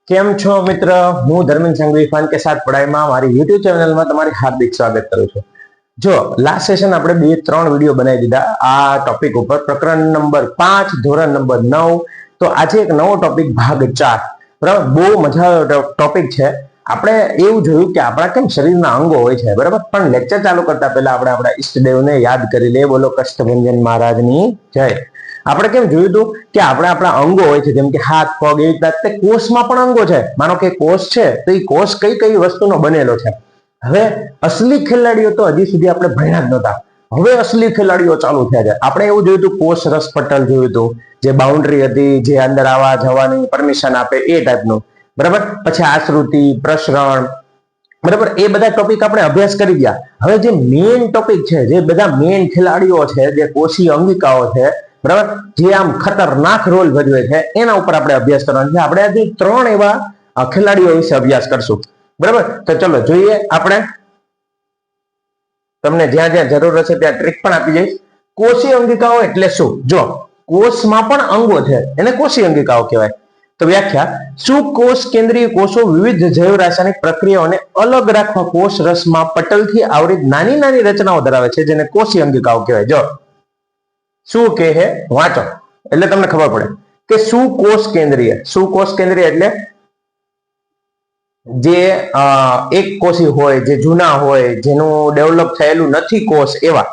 કેમ છો મિત્ર? હું ધર્મેન્દ્ર સંઘવી ફન કે સાથ પઢાઈમાં મારી યુટ્યુબ ચેનલમાં તમારી હાર્દિક સ્વાગત કરું છું. જો લાસ્ટ સેશન આપણે 2-3 વિડીયો બનાવી દીધા આ ટોપિક ઉપર, પ્રકરણ નંબર 5 ધોરણ નંબર 9. તો આજે એક નવો ટોપિક ભાગ 4. બરાબર, બહુ મજા ટોપિક છે. આપણે એવું જોયું કે આપણા કેમ શરીરના અંગો હોય છે, બરાબર, પણ લેક્ચર ચાલુ કરતા પહેલા આપણે આપણા ઈષ્ટદેવને યાદ કરી લઈએ. બોલો કષ્ટભંજન મહારાજની જય. આપણે કેમ જોયું હતું કે આપણા અંગો હોય છે, જેમ કે હાથ, પગ, એવી રીતે કોષમાં પણ અંગો છે. માનો કે કોષ છે, તો એ કોષ કઈ કઈ વસ્તુનો બનેલો છે. હવે અસલી ખેલાડીઓ તો હજી સુધી આપણે ભણ્યા જ નહોતા. હવે અસલી ખેલાડીઓ ચાલુ થયા છે. આપણે એવું જોયું હતું, કોષ રસ પટલ જોયું હતું, જે બાઉન્ડ્રી હતી, જે અંદર આવવા જવાની પરમિશન આપે એ ટાઈપનું, બરાબર. પછી આશ્રુતિ, પ્રસરણ, બરાબર, એ બધા ટોપિક આપણે અભ્યાસ કરી ગયા. હવે જે મેઇન ટોપિક છે, જે બધા મેઇન ખેલાડીઓ છે, જે કોષીય અંગિકાઓ છે, બરાબર, જે આમ ખતરનાક રોલ ભજવે છે, એના ઉપર આપણે અભ્યાસ કરવાનો છે. આપણે આજે 3 એવા ખેલાડીઓ વિશે અભ્યાસ કરશું, બરાબર. તો ચલો જોઈએ. આપણે તમને જ્યાં જ્યાં જરૂર હશે ત્યાં ટ્રીક પણ આપી જઈશ. કોષીય અંગિકાઓ એટલે શું? જો કોષમાં પણ અંગો છે, એને કોષીય અંગિકાઓ કહેવાય. તો વ્યાખ્યા: શું કોષ કેન્દ્રીય કોષો વિવિધ જૈવ રાસાયણિક પ્રક્રિયાઓને અલગ રાખવા કોષ રસમાં પટલથી આવરિત નાની નાની રચનાઓ ધરાવે છે, જેને કોષીય અંગિકાઓ કહેવાય. જો શું કહે છે, વાંચો એટલે તમને ખબર પડે કે શું કોષ કેન્દ્રીય. શું કોષ કેન્દ્રીય એટલે જે એક કોષી હોય, જે જૂના હોય, જેનું ડેવલપ થયેલું નથી કોષ, એવા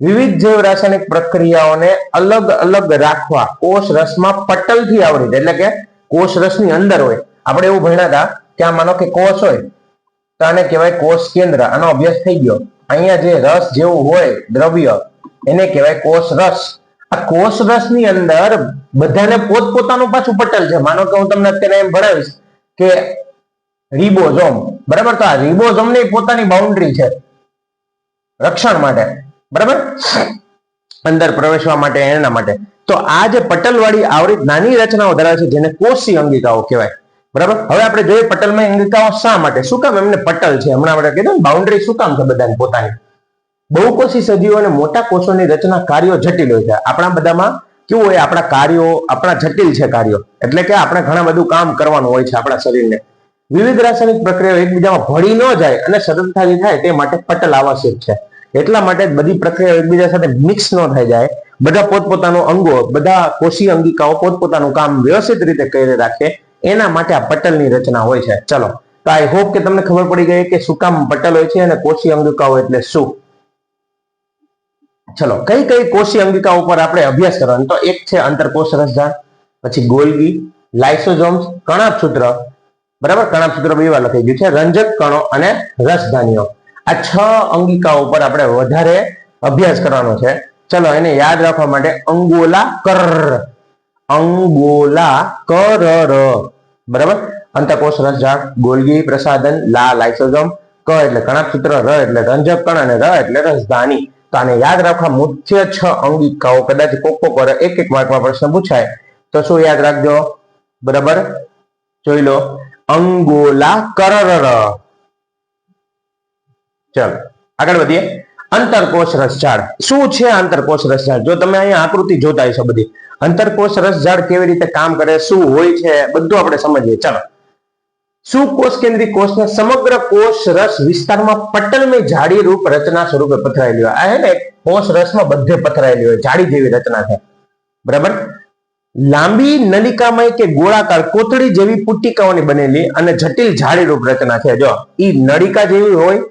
વિવિધ જૈવ રાસાયણિક પ્રક્રિયાઓને અલગ અલગ રાખવા કોષ રસમાં પટલથી આવરિત, એટલે કે કોષ રસની અંદર હોય. આપણે એવું ભણ્યા હતા કે આ માનો કે કોષ હોય તો આને કહેવાય કોષ કેન્દ્ર. આનો અભ્યાસ થઈ ગયો. અહીંયા જે રસ જેવું હોય દ્રવ્ય એને કહેવાય કોષ રસ. આ કોષ રસની અંદર બધાને પોતપોતાનું પાછું પટલ છે. માનો કે હું તમને અત્યારે એમ ભણાવીશ કે રિબોઝોમ, બરાબર, તો આ રિબોઝોમ ની પોતાની બાઉન્ડ્રી છે રક્ષણ માટે, બરાબર, અંદર પ્રવેશવા માટે, એના માટે. તો આ જે પટલવાળી આવરિત નાની રચનાઓ ધરાવે છે, જેને કોષીય અંગિકાઓ કહેવાય, બરાબર. હવે આપણે જોઈએ પટલમાં અંગિકાઓ શા માટે, શું કામ એમને પટલ છે. હમણાં આપણે કીધું બાઉન્ડ્રી શું કામ છે બધાને પોતાની. બહુકોષી સજીવો અને મોટા કોષોની રચના કાર્યો જટિલ હોય છે. આપણા બધામાં કેવું હોય, આપણા કાર્યો આપણા જટિલ છે કાર્યો, એટલે કે આપણે ઘણા બધું કામ કરવાનું હોય છે આપણા શરીરને. વિવિધ રાસાયણિક પ્રક્રિયાઓ એકબીજામાં ભળી ન જાય અને સરળતાથી થાય તે માટે પટલ આવશ્યક છે. એટલા માટે બધી પ્રક્રિયાઓ એકબીજા સાથે મિક્સ ન થઈ જાય. બધા પોતપોતાનું અંગો, બધા કોષીય અંગિકાઓ પોતપોતાનું કામ વ્યવસ્થિત રીતે કરી રાખે, એના માટે આ પટલની રચના હોય છે. ચલો, તો આઈ હોપ કે તમને ખબર પડી ગઈ કે શું કામ પટલ હોય છે અને કોષીય અંગિકાઓ એટલે શું. ચલો, કઈ કઈ કોષીય અંગિકાઓ ઉપર આપણે અભ્યાસ કરવાનો. તો એક છે આંતરકોષ રસજાળ, પછી ગોલ્ગી, લાઇસોસોમ્સ, કણાભસૂત્ર, બરાબર, કણાભસૂત્ર બે વાર લખાઈ ગયું છે, રંજક કણો અને રસધાનીઓ. આ 6 અંગિકાઓ ઉપર આપણે વધારે અભ્યાસ કરવાનો છે. ચલો, એને યાદ રાખવા માટે અંગોલા કરર, અંગોલા કરર, બરાબર. અંતકોષ રસજાળ, ગોલ્ગી, પ્રસાધન, લા લાઇસોસોમ, ક એટલે કણાભસૂત્ર, ર એટલે રંજક કણ અને ર એટલે રસધાની. તો આને યાદ રાખવા મુખ્ય 6 અંગિકાઓ. કદાચ કોક એક એક માર્કમાં પ્રશ્ન પૂછાય તો શું યાદ રાખજો, બરાબર, જોઈ લો, અંગોલા કરર. ચાલો આગળ વધીએ. અંતરકોષ રસજાળ શું છે? આંતરકોષ રસજાળ, જો તમે અહીંયા આકૃતિ જોતા હશો બધી, અંતરકોષ રસજાળ કેવી રીતે કામ કરે, શું હોય છે, બધું આપણે સમજીએ. ચાલો, શું કોષ કેન્દ્રીય કોષને સમગ્ર કોષ રસ વિસ્તારમાં પટલમય જાડી રૂપ રચના સ્વરૂપે પથરાયેલી હોય. આ હે ને કોષ રસમાં બધે પથરાયેલી હોય, જાડી જેવી રચના છે, બરાબર. લાંબી નલિકામય કે ગોળાકાર કોથળી જેવી પુટિકાઓની બનેલી અને જટિલ જાડી રૂપ રચના છે. જો ઈ નળિકા જેવી હોય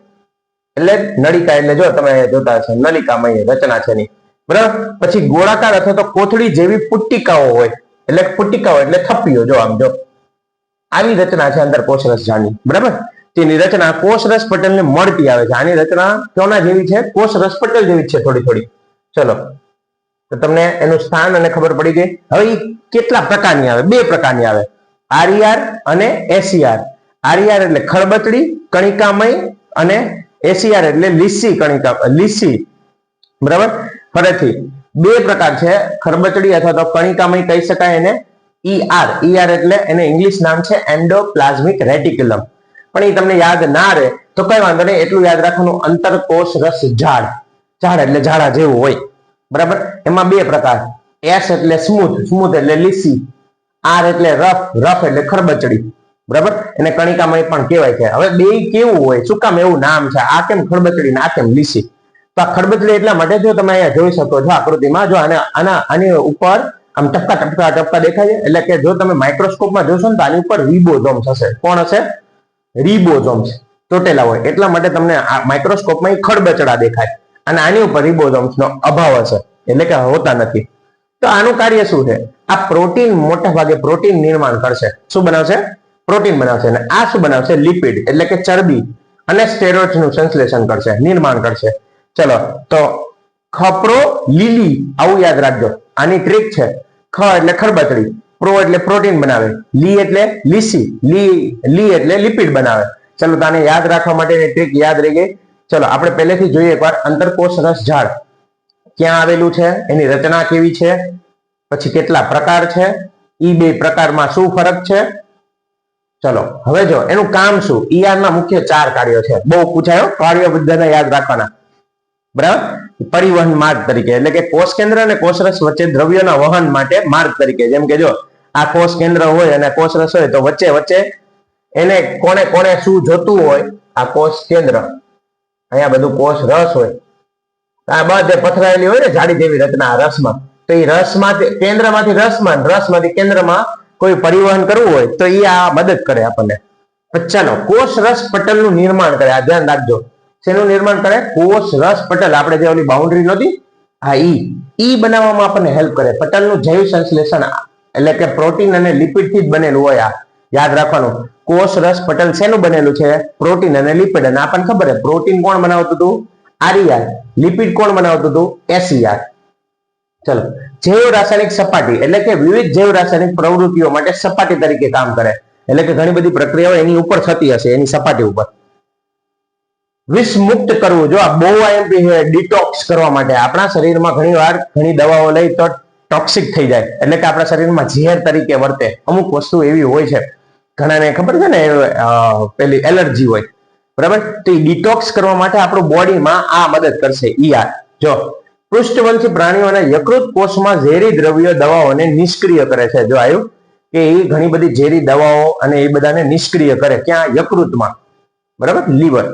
એટલે નળિકા એટલે જો તમે જોતા હશો નલિકામય રચના છે એની, બરાબર. પછી ગોળાકાર અથવા તો કોથળી જેવી પુટિકાઓ હોય, એટલે પુટિકાઓ એટલે થપ્પીઓ. જો આમ જો આવી રચના છે અંતરકોષ રસજાળની, બરાબર. તેની રચના કોષ રસ પટલને મળતી આવે છે. આની રચના કોના જેવી છે? કોષ રસ પટલ જેવી છે થોડી થોડી. ચલો, તો તમને એનું સ્થાન અને ખબર પડી ગઈ. હવે એ કેટલા પ્રકારની આવે? 2 પ્રકારની આવે, આરઈઆર અને એસીઆર. આરઈઆર એટલે ખળબચડી કણિકામય અને એસીઆર એટલે લીસી કણિકા, લીસી, બરાબર. ફરીથી 2 પ્રકાર છે, ખરબચડી અથવા તો કણિકામય કહી શકાય એને. ઈઆર, ઈઆર એટલે એને ઇંગ્લિશ નામ છે એન્ડોપ્લાઝમિક રેટિક્યુલમ. પણ એ તમને યાદ ના રહે તો કઈ વાંધો નહીં, એટલું યાદ રાખવાનું, અંતરકોષ રસ ઝાડ, ઝાડ એટલે ઝાડા જેવું હોય, બરાબર. એમાં 2 પ્રકાર, એસ એટલે સ્મૂથ, સ્મૂથ એટલે લીસી, આર એટલે રફ, રફ એટલે ખરબચડી, બરાબર, એને કણિકામય પણ કહેવાય છે. હવે બે કેવું હોય, શું કામ એવું નામ છે, આ કેમ ખરબચડી ને આ કેમ લીસી? તો આ ખરબચડી એટલા માટે, જો તમે અહીંયા જોઈ શકો છો આકૃતિમાં, જો આની ઉપર આમ ટપકા ટપકા ટપકા દેખાય છે, એટલે કે જો તમે માઇક્રોસ્કોપમાં જોશો ને તો આની ઉપર રિબોઝોમ્સ હશે. કોણ હશે? રિબોઝોમ્સ ચોટેલા હોય, એટલા માટે તમને આ માઇક્રોસ્કોપમાં ખરબચડા દેખાય, અને આની ઉપર રિબોઝોમ્સ નો અભાવ હશે, એટલે કે હોતા નથી. તો આનું કાર્ય શું છે? આ પ્રોટીન, મોટા ભાગે પ્રોટીન નિર્માણ કરશે. શું બનાવશે? પ્રોટીન બનાવશે. અને આ શું બનાવશે? લિપિડ એટલે કે ચરબી અને સ્ટેરોઇડ્સ નું સંશ્લેષણ કરશે, નિર્માણ કરશે. ચલો, તો ખપ્રો લીલી, આવું યાદ રાખજો, આની ટ્રીક છે. ખ એટલે ખરબચડી, પ્રો એટલે પ્રોટીન બનાવે, લી એટલે લીસી, લી એટલે લિપિડ બનાવે. ચલો, તો આને યાદ રાખવા માટેની ટ્રીક યાદ રહી ગઈ. ચલો, આપણે પહેલેથી જોઈએ એકવાર. અંતરકોષ રસ ઝાડ ક્યાં આવેલું છે, એની રચના કેવી છે, પછી કેટલા પ્રકાર છે, ઈ બે પ્રકારમાં શું ફરક છે. ચલો, હવે જો એનું કામ શું. ઈઆર ના મુખ્ય 4 કાર્યો છે. બહુ પૂછાયો, કાર્યો બધાને યાદ રાખવાના, બરાબર. પરિવહન માર્ગ તરીકે, એટલે કે કોષ કેન્દ્ર અને કોષરસ વચ્ચે દ્રવ્યોના વહન માટે માર્ગ તરીકે. જેમ કે જો આ કોષ કેન્દ્ર હોય અને કોષરસ હોય, તો વચ્ચે વચ્ચે એને કોને કોને શું જોતું હોય, આ કોષ કેન્દ્ર, અહીંયા બધું કોષ રસ હોય, આ બધે પથરાયેલી હોય ને જાડી જેવી રચના રસમાં, તો એ રસમાંથી કેન્દ્રમાંથી રસમાં, રસમાંથી કેન્દ્રમાં કોઈ પરિવહન કરવું હોય તો એ આ મદદ કરે આપણને. ચાલો, કોષ રસ પટલનું નિર્માણ કરે. આ ધ્યાન રાખજો, શેનું નિર્માણ કરે? કોષ રસ પટલ. આપણે જે ઓલી બાઉન્ડ્રી નહોતી, હા, ઈ બનાવવામાં આપણને હેલ્પ કરે. પટલનું જૈવ સંશ્લેષણ, એટલે કે પ્રોટીન અને લિપિડ થી જ બનેલું હોય. આ યાદ રાખવાનું. કોષ રસ પટલ શેનું બનેલું છે? પ્રોટીન અને લિપિડ. અને આપણને ખબર છે પ્રોટીન કોણ બનાવતું હતું? આરઈઆર. લિપિડ કોણ બનાવતું હતું? એસઈઆર. ચલો, જૈવ રાસાયણિક સપાટી, એટલે કે વિવિધ જૈવ રાસાયણિક પ્રવૃત્તિઓ માટે સપાટી તરીકે કામ કરે. એટલે કે ઘણી બધી પ્રક્રિયાઓ એની ઉપર થતી હશે, એની સપાટી ઉપર. વિષ મુક્ત કરવું, જો આ બહુ આઈએમપી છે. ડિટોક્સ કરવા માટે આપણા શરીરમાં ઘણી વાર ઘણી દવાઓ લઈ તો ટોક્સિક થઈ જાય, એટલે કે આપણા શરીરમાં ઝેર તરીકે વર્તે. અમુક વસ્તુ એવી હોય છે, ઘણાને ખબર છે ને, પેલી એલર્જી હોય, બરાબર. તો એ ડિટોક્સ કરવા માટે આપણું બોડીમાં આ મદદ કરશે ઈઆર. જો પૃષ્ઠવંશી પ્રાણીઓના યકૃત કોષમાં ઝેરી દ્રવ્યો દવાઓને નિષ્ક્રિય કરે છે. જો આવ્યું કે એ ઘણી બધી ઝેરી દવાઓ અને એ બધાને નિષ્ક્રિય કરે. ક્યાં? યકૃતમાં, બરાબર, લીવર.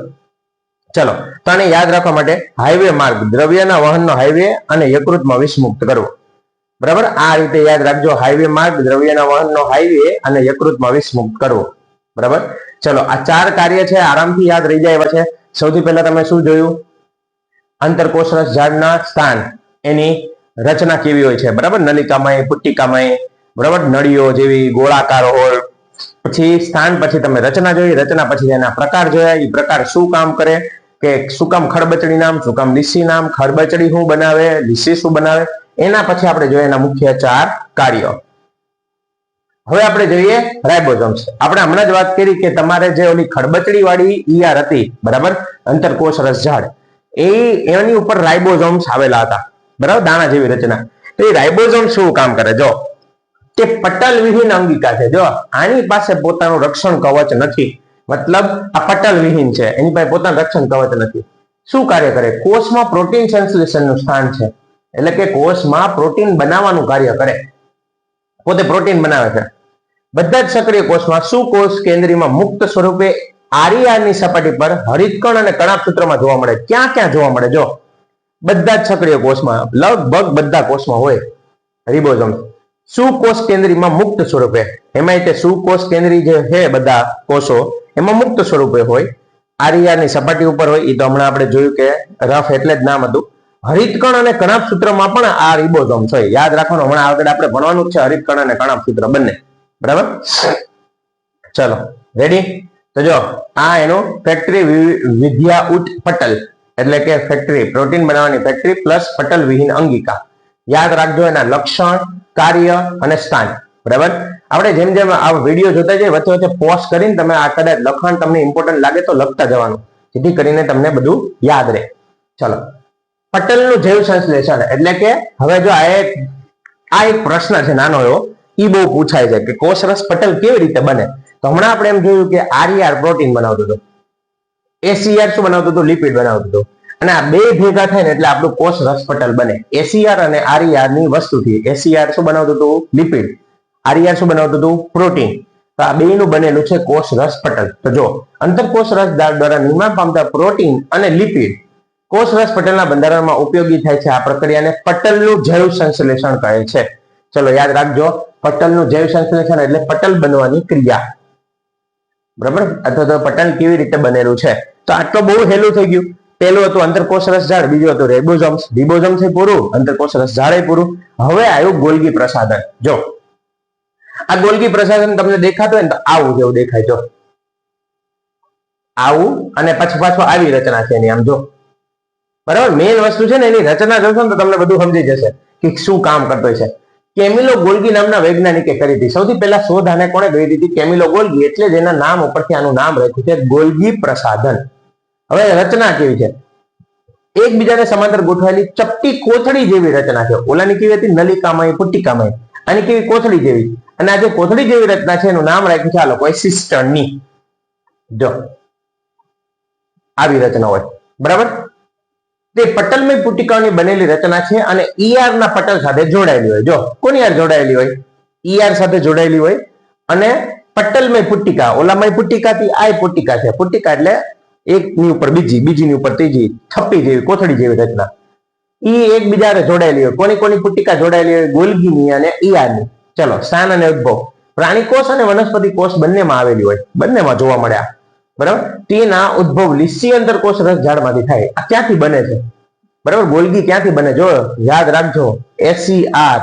ચલો, તો આને યાદ રાખવા માટે હાઈવે માર્ગ, દ્રવ્યના વહનનો હાઈવે અને યકૃતમાં વિષમુક્ત કરવો, બરાબર. આ રીતે યાદ રાખજો, હાઈવે માર્ગ, દ્રવ્યના વહનનો હાઈવે અને યકૃતમાં વિષમુક્ત કરવો, બરાબર. ચલો, આ 4 કાર્ય છે, આરામથી યાદ રહી જાય એવા છે. સૌથી પહેલા તમે શું જોયું? અંતરકોષરસ ઝાડના સ્થાન, એની રચના કેવી હોય છે, બરાબર. નલિકામય, પુટ્ટિકામય, બરાબર, નળીઓ જેવી ગોળાકાર હોય. પછી સ્થાન, પછી તમે રચના જોઈ, રચના પછી એના પ્રકાર જોયા, એ પ્રકાર શું કામ કરે, કે શું કામ ખરબચડી નામ, શું કામ લીસી નામ, ખરબચડી શું બનાવે, લીસી શું બનાવે. એના પછી આપણે જોઈએ એના મુખ્ય 4 કાર્યો. હવે આપણે જોઈએ રાઇબોઝોમ્સ. આપણે હમણાં જ વાત કરી કે તમારે જે ઓલી ખરબચડી વાળી ઈઆર હતી, બરાબર, અંતરકોષ રસ ઝાડ, એની ઉપર રાઇબોઝોમ્સ આવેલા હતા, બરાબર, દાણા જેવી રચના. તો એ રાઇબોઝોમ શું કામ કરે? જો તે પટલ વિહીન અંગિકા છે. જો આની પાસે પોતાનું રક્ષણ કવચ નથી, મતલબ આ પટલ વિહીન છે, એની પાસે પોતાનું રક્ષણ કવચ નથી. શું કાર્ય કરે? કોષમાં પ્રોટીન સંશ્લેષણનું સ્થાન છે, એટલે કે કોષમાં પ્રોટીન બનાવવાનું કાર્ય કરે, પોતે પ્રોટીન બનાવે છે. બધા જ સક્રિય કોષમાં સુકોષ કેન્દ્રીમાં મુક્ત સ્વરૂપે આરઈઆરની સપાટી પર હરિતકણ અને કણાભસૂત્રમાં જોવા મળે. ક્યાં ક્યાં જોવા મળે? જો બધા જ સક્રિય કોષમાં, લગભગ બધા કોષમાં હોય રિબોઝોમ. સુકોષ કેન્દ્રીમાં મુક્ત સ્વરૂપે, એમાં તે સુકોષ કેન્દ્રી જે છે બધા કોષો એમાં મુક્ત સ્વરૂપે હોય, આરઈઆરની સપાટી ઉપર હોય. એ તો હમણાં આપણે જોયું કે રફ એટલે જ નામ હતું. હરિતકણ અને કણાભસૂત્રમાં પણ આ રિબોઝોમ છે, યાદ રાખવાનું. હમણાં આગળ આપણે ભણવાનું જ છે હરિતકણ અને કણાભસૂત્ર બંને, બરાબર. ચલો, રેડી? તો જો આ એનું ફેક્ટરી વિદ્યાઉટ પટલ, એટલે કે ફેક્ટરી, પ્રોટીન બનાવવાની ફેક્ટરી પ્લસ પટલ વિહીન અંગિકા. યાદ રાખજો એના લક્ષણ, કાર્ય અને સ્થાન, બરાબર. આપણે જેમ જેમ આ વિડીયો જોતા જઈએ વચ્ચે વચ્ચે પોઝ કરીને તમે આ કદાચ લખાણ તમને ઇમ્પોર્ટન્ટ લાગે તો લખતા જવાનું, જેથી કરીને તમને બધું યાદ રહે. ચલો, પટલનું જૈવ સંશ્લેષણ, એટલે કે હવે જો આ એક પ્રશ્ન છે નાનો એવો, એ બહુ પૂછાય છે કે કોષરસ પટલ કેવી રીતે બને. તો હમણાં આપણે એમ જોયું કે આરઈઆર પ્રોટીન બનાવતું હતું, એસઈઆર શું બનાવતું હતું? લિપિડ બનાવતું હતું. અને આ બે ભેગા થાય ને એટલે આપણું કોષ રસ પટલ બને. એસઈઆર અને આરઈઆર ની વસ્તુથી એસઈઆર શું બનાવતું હતું? લિપિડ, આરઈઆર શું બનાવતું હતું? પ્રોટીન. તો આ બેયનું બનેલું છે કોષ રસ પટલ. તો જો અંતરકોષ રસ જાળ દ્વારા નિર્માણ પામતા પ્રોટીન અને લિપિડ કોષ રસ પટલના બંધારણમાં ઉપયોગી થાય છે. આ પ્રક્રિયાને પટલનું જૈવ સંશ્લેષણ કહે છે. ચલો યાદ રાખજો, પટલનું જૈવ સંશ્લેષણ એટલે પટલ બનવાની ક્રિયા. બરાબર? અથવા તો પટલ કેવી રીતે બનેલું છે. તો આટલો બહુ હેલું થઈ ગયું. પહેલું હતું અંતરકોષ રસ જાળ, બીજું હતું રેબોઝોમ્સ. રિબોઝોમ્સ એ પૂરું, અંતરકોષ રસ જાળ એ પૂરું. હવે આવ્યું ગોલ્ગી પ્રસાધન. જો આ ગોલ્ગી પ્રસાધન તમને દેખાતું હોય ને તો આવું જેવું દેખાય. જો આવું, અને પછી પાછું આવી રચના છે એની. આમ જો બરાબર, મેઇન વસ્તુ છે ને એની રચના જોશો ને તો તમને બધું સમજી જશે કે શું કામ કરતો છે. કેમિલો ગોલ્ગી નામના વૈજ્ઞાનિકે કરી હતી. સૌથી પહેલા શોધ આને કોણે કરી હતી? Camillo Golgi. એટલે જ એના નામ ઉપરથી આનું નામ રાખ્યું છે ગોલ્ગી પ્રસાધન. હવે રચના કેવી છે? એકબીજાને સમાંતર ગોઠવાયેલી ચપટી કોથળી જેવી રચના છે. ઓલાની કેવી હતી? નલિકામય, પુટ્ટિકામય. આની કેવી? કોથળી જેવી. અને આ જે કોથળી જેવી રચના છે એનું નામ રાખ્યું છે આ લોકોએ સિસ્ટર્ની. જો આવી રચના હોય. બરાબર? તે પટલમય પુટિકાઓની બનેલી રચના છે અને ઈઆર ના પટલ સાથે જોડાયેલી હોય. જો કોની યાર જોડાયેલી હોય? ઈઆર સાથે જોડાયેલી હોય. અને પટલમય પુટિકા, ઓલામય પુટિકાથી આ પુટિકા છે. પુટિકા એટલે એકની ઉપર બીજી, બીજીની ઉપર ત્રીજી, થપ્પી જેવી, કોથળી જેવી રચના. ઈ એકબીજા જોડાયેલી હોય. કોની કોની પુટિકા જોડાયેલી હોય? ગોલ્ગીની અને ઈઆરની. ચલો, સ્થાન અને ઉદ્ભવ. પ્રાણી કોષ અને વનસ્પતિ કોષ બંનેમાં આવેલી હોય, બંનેમાં જોવા મળ્યા. બરાબર? તેના ઉદ્ભવ લીસી અંતરકોષ રસ ઝાડમાંથી થાય. આ ક્યાંથી બને છે? બરાબર, ગોલ્ગી ક્યાંથી બને? જો યાદ રાખજો, એસીઆર.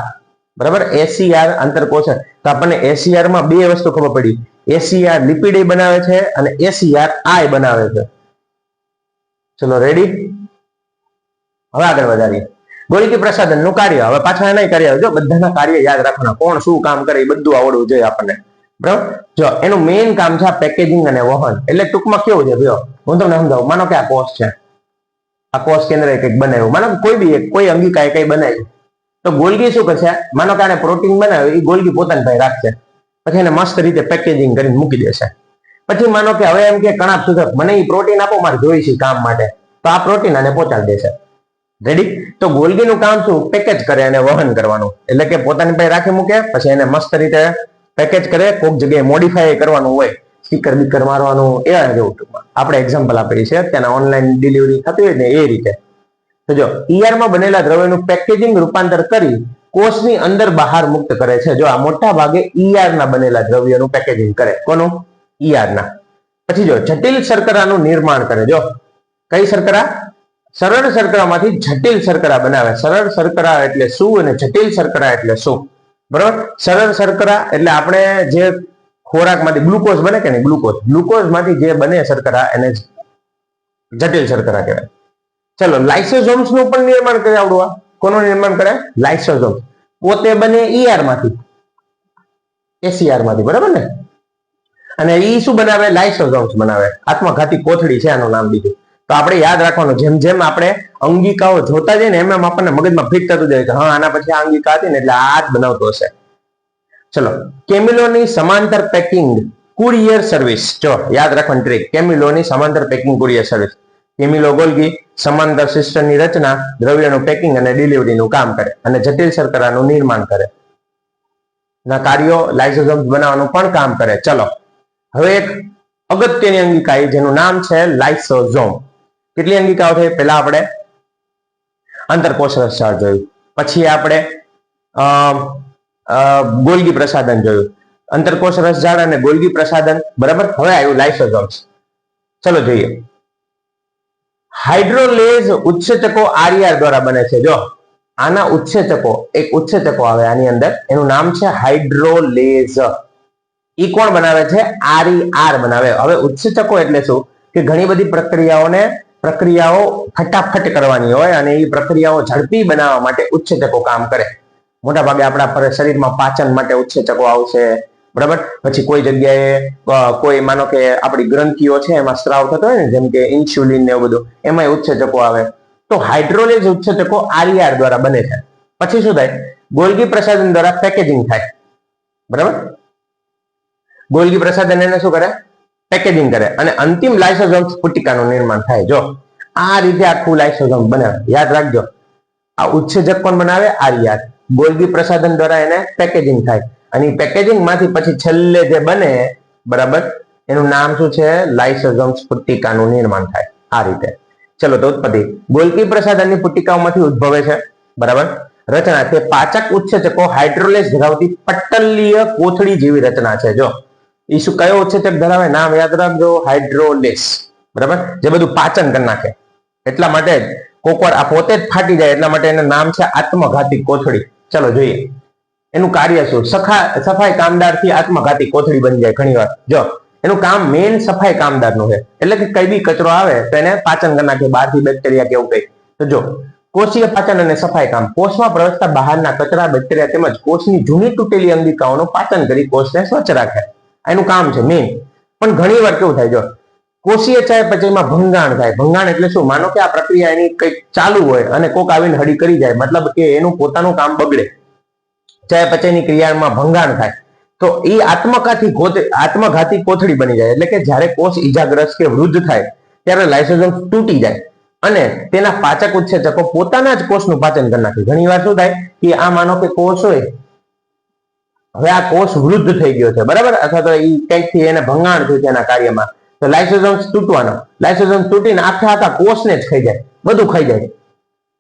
બરાબર, એસીઆર અંતરકોષ. તો આપણને એસીઆર માં બે વસ્તુ ખબર પડી. એસીઆર લિપિડ બનાવે છે અને એસીઆર આય બનાવે છે. ચલો રેડી, હવે આગળ વધારીએ. ગોલ્ગી પ્રસાધન નું કાર્ય. હવે પાછા એના કાર્ય. જો બધાના કાર્ય યાદ રાખવાના, કોણ શું કામ કરે એ બધું આવડવું જોઈએ આપણને. બરાબર? જો એનું મેઇન કામ છે પેકેજિંગ અને વહન. એટલે ટૂંકમાં કેવું છે? જો હું તમને સમજાવું. માનો કે આ કોષ છે, આ કોષ કેન્દ્ર કંઈક બનાવ્યું. માનો કોઈ બી કોઈ અંગિકાએ કઈ બનાવ્યું, તો ગોલ્ગી શું કરશે? માનો કે આને પ્રોટીન બનાવ્યું, એ ગોલ્ગી પોતાની પાસે રાખશે. પછી એને મસ્ત રીતે પેકેજિંગ કરીને મૂકી દેશે. પછી માનો કે હવે એમ કે કણાપ સુધક મને એ પ્રોટીન આપો, મારે જોઈ છે કામ માટે, તો આ પ્રોટીન આને પહોંચાડી દેશે. રેડી? તો ગોલ્ગીનું કામ શું? પેકેજ કરે અને વહન કરવાનું. એટલે કે પોતાની પાસે રાખી મૂકે, પછી એને મસ્ત રીતે પેકેજ કરે. કોઈક જગ્યાએ મોડિફાઈ કરવાનું હોય, સ્ટીકર બીકર મારવાનું, એવા જેવું ટૂંકમાં આપણે એક્ઝામ્પલ આપીએ છીએ. ત્યાંના ઓનલાઈન ડિલિવરી થતી હોય ને એ રીતે. તો જો ઈઆર માં બનેલા દ્રવ્યનું પેકેજિંગ રૂપાંતર કરી કોષની અંદર બહાર મુક્ત કરે છે. જો આ મોટા ભાગે ઈઆર ના બનેલા દ્રવ્યનું પેકેજિંગ કરે. કોનું? ઈઆર ના. પછી જો જટિલ શર્કરાનું નિર્માણ કરે. જો કઈ શર્કરા? સરળ શર્કરામાંથી જટિલ શર્કરા બનાવે. સરળ શર્કરા એટલે શું અને જટિલ શર્કરા એટલે શું? બરોબર? સરળ શર્કરા એટલે આપણે જે ખોરાકમાંથી ગ્લુકોઝ બને કે નહીં, ગ્લુકોઝ માંથી જે બને શર્કરા એને જટિલ શર્કરા કહેવાય. ચલો, લાઇસોઝોમ્સ નું પણ નિર્માણ કરે. આવડવા કોનું નિર્માણ કરે? લાઇસોઝોમ. પોતે બને ઈઆર માંથી, એસીઆર માંથી. બરાબર ને? અને ઈ શું બનાવે? લાઇસોઝોમ્સ બનાવે. આત્મઘાતી કોથળી છે આનું નામ બીજું. તો આપણે યાદ રાખવાનું, જેમ જેમ આપણે અંગિકાઓ જોતા જઈએ ને એમ એમ આપણને મગજમાં ફિટ થતું જાય કે હા આના પછી આ અંગિકા હતી ને એટલે આ જ બનાવતો હશે. ચલો, કેમિલોની સમાંતર પેકિંગ કુરિયર સર્વિસ. જો યાદ રાખવાની ટ્રીક, કેમિલોની સમાંતર packing courier service. Camillo Golgi સમાંતર સિસ્ટમની રચના, દ્રવ્યનું પેકિંગ અને ડિલિવરીનું કામ કરે અને જટિલ શર્કરાનું નિર્માણ કરે. ના કાર્યો લાઇસોઝોમ્સ બનાવવાનું પણ કામ કરે. ચલો, હવે એક અગત્યની અંગિકા જેનું નામ છે લાઇસોઝોમ. કેટલી અંગિકાઓ છે? પહેલા આપણે અંતરકોષ રસ જાળ જોયું, પછી આપણે ગોલ્ગી પ્રસાધન જોયું. અંતરકોષ રસ જાળ અને ગોલ્ગી પ્રસાધન. બરાબર? હવે આવ્યું લાઇસોઝોમ્સ. ચલો જોઈએ. હાઇડ્રોલેઝ ઉત્સેચકો આરઈઆર દ્વારા બને છે. જો આના ઉત્સેચકો, એક ઉત્સેચકો આવે આની અંદર, એનું નામ છે હાઇડ્રોલેઝ. ઈ કોણ બનાવે છે? આરઈઆર બનાવે. હવે ઉત્સેચકો એટલે શું? કે ઘણી બધી પ્રક્રિયાઓ ફટાફટ કરવાની હોય અને એ પ્રક્રિયાઓ ઝડપી બનાવવા માટે ઉત્સેચકો કામ કરે. મોટા ભાગે આપણા શરીરમાં પાચન માટે ઉત્સેચકો આવશે. બરાબર? પછી કોઈ જગ્યાએ કોઈ માનો કે આપણી ગ્રંથિઓ છે એમાં સ્ત્રાવ થતો હોય ને, જેમ કે ઇન્સ્યુલિન ને એવું બધું, એમાં ઉત્સેચકો આવે. તો હાઇડ્રોલેઝ ઉત્સેચકો આરઈઆર દ્વારા બને છે. પછી શું થાય? ગોલ્ગી પ્રસાધન દ્વારા પેકેજિંગ થાય. બરાબર? ગોલ્ગી પ્રસાધન એને શું કરે? પેકેજિંગ કરે અને અંતિમ લાઇસોઝોમ્સ પુટિકાનું નિર્માણ થાય. જો આ રીતે આખું લાઇસોઝોમ બનાવે. યાદ રાખજો, આ ઉત્સેચક કોણ બનાવે? આરઈઆર. ગોલ્ગી પ્રસાધન દ્વારા એને પેકેજિંગ થાય અને પેકેજિંગ માંથી પછી છેલ્લે જે બને બરાબર એનું નામ શું છે? લાઇસોસોમ પુટિકાનું નિર્માણ થાય આ રીતે. ચલો તો ઉત્પત્તિ ગોલકી પ્રસાધનની પુટિકાઓમાંથી ઉદ્ભવે છે બરાબર. રચના તે પાચક ઉત્સેચકો હાઇડ્રોલેસ ધરાવતી પટલીય કોથળી જેવી રચના છે. જો એ શું કયો ઉત્સેચક ધરાવે? નામ યાદ રાખજો, હાઇડ્રોલેસ બરાબર, જે બધું પાચન કરી નાખે. એટલા માટે જ કોકવાર આ પોતે જ ફાટી જાય એટલા માટે એનું નામ છે આત્મઘાતી કોથળી. ચલો જોઈએ એનું કાર્ય શું. સફાઈ કામદાર થી આત્મઘાતી કોથળી બની જાય ઘણી વાર. જો એનું કામ મેઇન સફાઈ કામદારનું છે, એટલે કે કઈ બી કચરો આવે તો એને પાચન કરી નાખે, બહારથી બેક્ટેરિયા કેવું કઈ. તો જો કોષીય પાચન અને સફાઈ કામ કોષમાં પ્રવેશતા બહારના કચરા, બેક્ટેરિયા તેમજ કોષની જૂની તૂટેલી અંગિકાઓનું પાચન કરી કોષને સ્વચ્છ રાખે. એનું કામ છે મેઇન. પણ ઘણી વાર કેવું થાય, જો કોષીય ચયાપચયમાં ભંગાણ થાય. ભંગાણ એટલે શું? માનો કે આ પ્રક્રિયા એની કંઈક ચાલુ હોય અને કોક આવીને હળી કરી જાય, મતલબ કે એનું પોતાનું કામ બગડે, ચયાપચયની ક્રિયામાં ભંગાણ થાય, તો એ આત્મઘાતી કોથળી બની જાય. એટલે કે જ્યારે કોષ ઈજાગ્રસ્ત કે વૃદ્ધ થાય ત્યારે લાઇસોસોમ તૂટી જાય અને તેના પાચક ઉત્સેચકો પોતાના જ કોષનું પાચન કરી નાખે. ઘણી વાર શું થાય કે આ માનો કે કોષ હોય, હવે આ કોષ વૃદ્ધ થઈ ગયો છે બરાબર, અથવા તો એ કંઈકથી એને ભંગાણ થયું છે એના કાર્યમાં, તો લાઇસોસોમ્સ તૂટવાનો. લાઇસોસોમ તૂટીને આખા કોષને જ ખાઈ જાય, બધું ખાઈ જાય,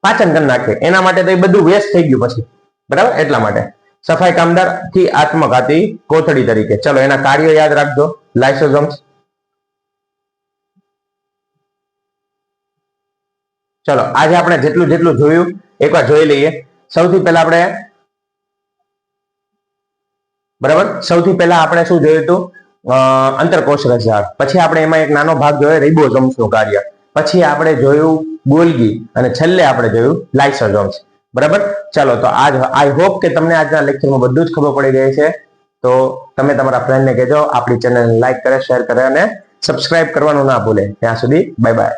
પાચન કરી નાખે. એના માટે તો એ બધું વેસ્ટ થઈ ગયું પછી બરાબર. એટલા માટે સફાઈ કામદાર થી આત્મઘાતી કોથળી તરીકે. ચલો એના કાર્યો યાદ રાખજો લાઇસોસોમ્સ. ચલો આજે આપણે જેટલું જોયું એકવાર જોઈ લઈએ. સૌથી પહેલા આપણે બરાબર શું જોયું હતું? અંતરકોષ રસજાળ. પછી આપણે એમાં એક નાનો ભાગ જોયો રિબોસોમ્સ નું કાર્ય. પછી આપણે જોયું ગોલ્ગી અને છેલ્લે આપણે જોયું લાઇસોસોમ્સ બરાબર. ચાલો તો આઈ હોપ કે તમને આજના લેક્ચરમાં બધું જ ખબર પડી ગઈ છે. તો તમે તમારા ફ્રેન્ડને કહેજો આપણી ચેનલને લાઈક કરે, શેર કરે અને સબસ્ક્રાઇબ કરવાનું ના ભૂલે. ત્યાં સુધી બાય બાય.